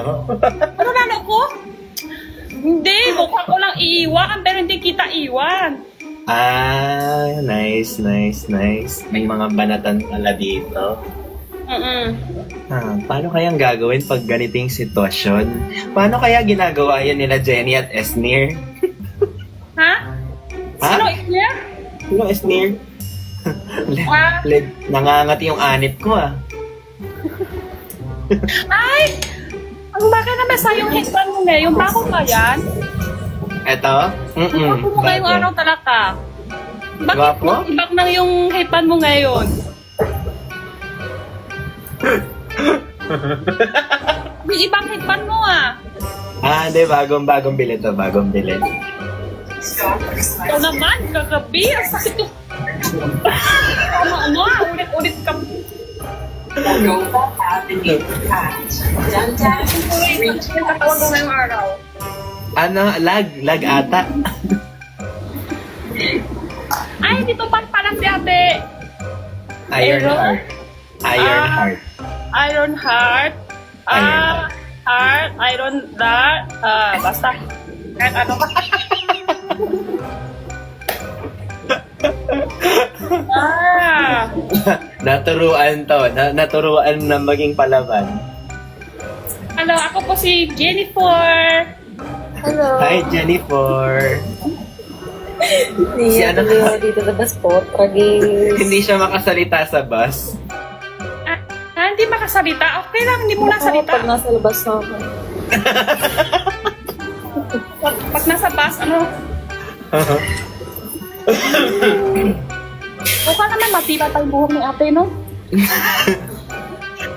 Ano lalo ko? Hindi, mukha ko lang iiwan, pero hindi kita iwan. Ah, nice, nice, nice. May mga banatan pala dito. Paano kayang gagawin pag ganito yung sitwasyon? Paano kaya ginagawa yan nila Jenny at Esnir? Ha? Ha? Sino Esnir? Sino Esnir? Ah. Nangangat yung anit ko ah. Ay! Ang bakit naman sa yung headband mo ngayon? Bago ba yan? Eto? Bago mo ngayong Bago. araw talaga. Bakit Gwapo? ibak na yung headband mo ngayon? May ibang headband mo ah. Ah, di, bagong bili to, bagong bili. Ito naman, kagabi. Ang sakit ko. Ano, ulit-ulit ka. Katawag mo ngayong araw. Ano, lag ata. Ay, dito pa pala si ate. Iron Pero? Heart. Iron Heart. Iron Heart. Heart, Iron Heart. Basta. Kahit ano pa. Naturuan to. Naturuan na maging palaban. Hello, ako po si Jennifer. Hello. Hi, Jennifer. Si Niya ano tuloy ako dito sa bus po. Tragis. Hindi siya makasalita sa bus. Hindi makasalita. Okay lang, hindi mo Pag nasalita. nasa labas na ako. Pag nasa bus, ano? Mukha naman matibay pa yung buhok ni ate, no?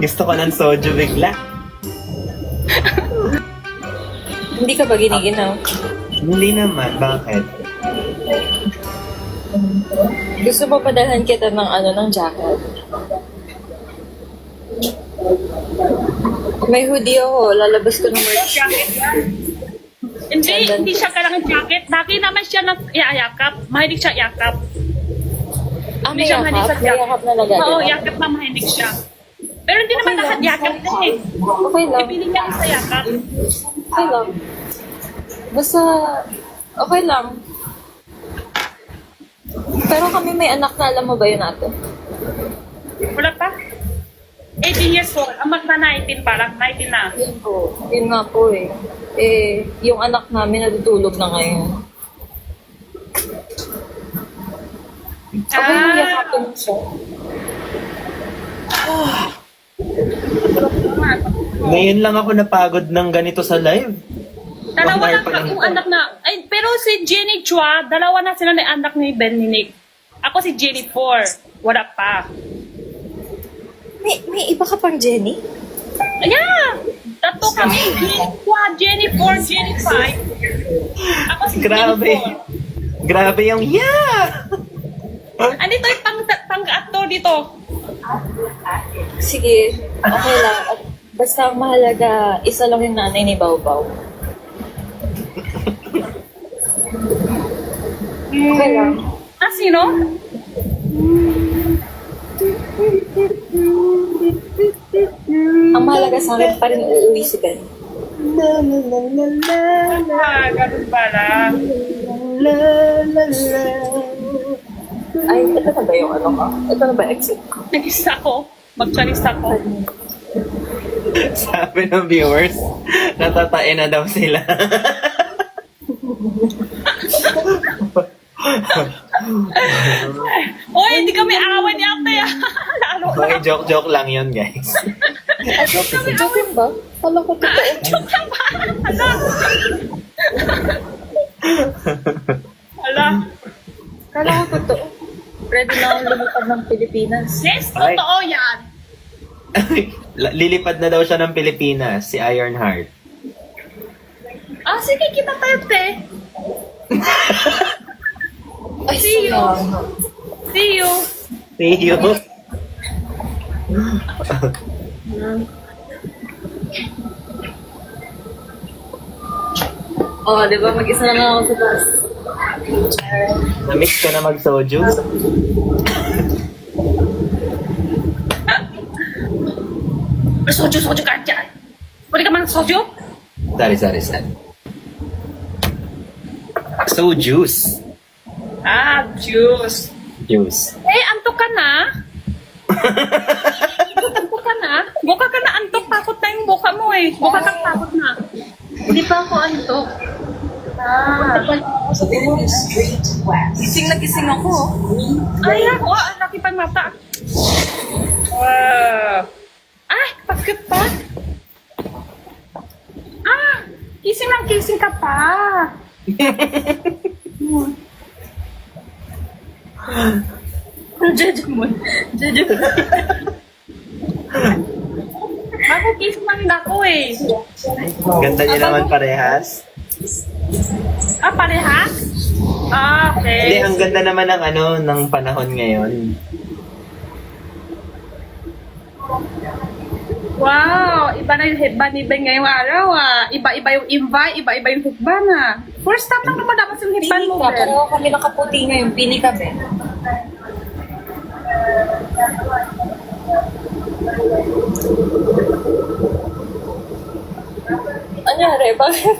Gusto ko ng soju bigla. Hindi ka ba giniginaw? Hindi naman. Bakit? Gusto mo padalhan kita ng jacket? May hoodie ako. Lalabas ko ng merch. Jacket yan. Hindi siya kailangan jacket. Dati naman siya nag-iayakap. Mahilig siya yakap. May siya mahilig yakap? sa May yakap na Oo, nagagawa? yakap na mahilig siya. Pero hindi naman lahat yakap din eh. Okay lang. Ipili niya sa yakap. Okay lang. Basta, okay lang. Pero kami may anak na, alam mo ba yun natin? Wala pa? 18 years old. Ang magna 19 parang 19 na. Yun po. Yun nga po eh. Yung anak namin natutulog na ngayon. Okay, yakapin mo siya. Ngayon lang ako napagod ng ganito sa live. Dalawa 1 hour na pa lang yung ito. anak na. Ay, pero si Jenny Chua, dalawa na sila na anak ni Ben Nick. Ako si Jennifer. Wala pa. May iba ka pang Jenny? Yeah! Tatlo kami. Jenny Chua, Jennifer, Jenny 5. Ako si Grabe. Jennifer. Grabe yung yeah! Andito yung pang-actor dito. Sige, okay lang. At basta ang mahalaga, isa lang yung nanay ni Baw-Baw. Okay lang. Sino? Ang mahalaga sa akin pa rin uuwi si Ben. Ganun pala. Ay, ito na ba yung ano ka? Ito na ba exit ko? Nag-isa ko. Mag-charista ko. Sabi ng viewers, natatain na daw sila. Oy, hindi kami away ni ate ah. Lalo na. Okay, joke lang yun, guys. Ay, joke lang ba? Kala ko totoo. Joke lang ba? Hala. Hala. Kala ko totoo. Ready na akong lumipad ng Pilipinas. Yes, totoo yan. Lilipad na daw siya ng Pilipinas, si Ironheart. Sige, kita tayo, te. Ay, See you. salamat. See you. See you. Di ba? Mag-isa na lang ako sa bus. Na-mix ko na mag-soju. Soju ka dyan. Pwede ka man soju? Sorry. So, juice. Ah, juice. Juice. Antok ka na? Antok ka na? Buka ka na, antok. Takot na yung buka mo eh. Buka kang takot na. Hindi pa ako antok. Gising na gising ako. Ay, ako. Ang laki pang mata. Ay, bakit pa? Kising lang, kising ka pa. Jeje mo. Ako, kising lang ako eh. Ganda niya naman parehas. Parehas? Hindi, Okay. ang ganda naman ng ng panahon ngayon. Wow, iba na yung headband ni Ben ngayong araw Iba-iba yung invite, iba-iba yung headband First time lang naman dapat yung headband Pini mo, ka. Ben. Pero kami nakaputi ngayon. Pini ka, Ben. Anyari? Bakit?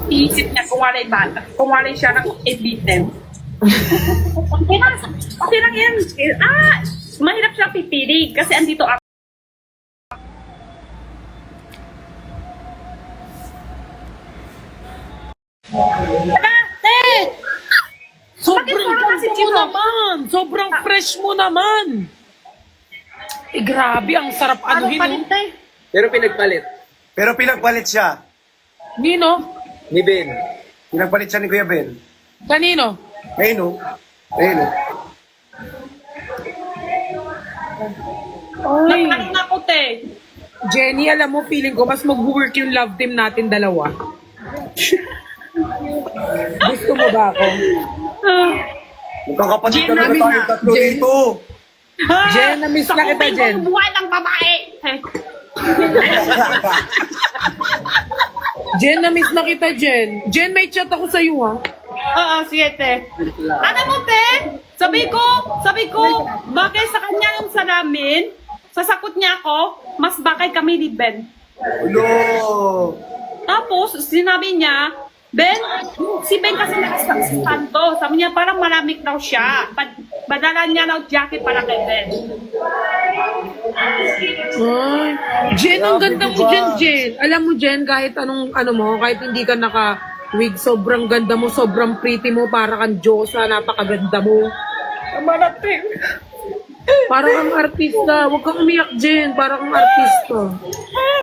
Iisip niya kung wala yung bata. Kung wala siya ng ibitin. Okay lang yan. Mahirap siya pipili kasi andito ako. Sobrang Bakit parang kasi ganda mo Chino? naman! Sobrang fresh mo naman! Grabe, ang sarap anuhin. palit Oh. Pero pinagpalit. Pero pinagpalit siya. Nino? Ni Ben. Pinagpalit siya ni Kuya Ben. Kanino? Ayun o. Ayun o. Ay, Nagtanong na ako, te. Jenny, alam mo, feeling ko mas mag-work yung love team natin dalawa. Gusto mo ba ako? Mukhang kapatid ka Jen, na namiss tayo na. tatlo Jen. dito. Jen, na-miss na kita, Sa Jen. kuping ko buhay ng babae. Jen, na-miss na kita, Jen. Jen, may chat ako sa'yo, ha? Oo, sige, te. Ano mo, te? Sabi ko, bagay sa kanya yung salamin. Sasakot niya ako, mas bagay kami ni Ben. Hello. Tapos, sinabi niya, Ben, si Ben kasi nakasanto. Sabi niya, parang malamig daw siya. Badala niya daw jacket para kay Ben. Ay, Jen, ang ganda mo dyan, Jen. Alam mo, Jen, kahit anong, kahit hindi ka naka-wig, sobrang ganda mo, sobrang pretty mo, para kang Diyosa, napakaganda mo. Malating. Para kang artista. Huwag kang umiyak, Jen. Para kang artista.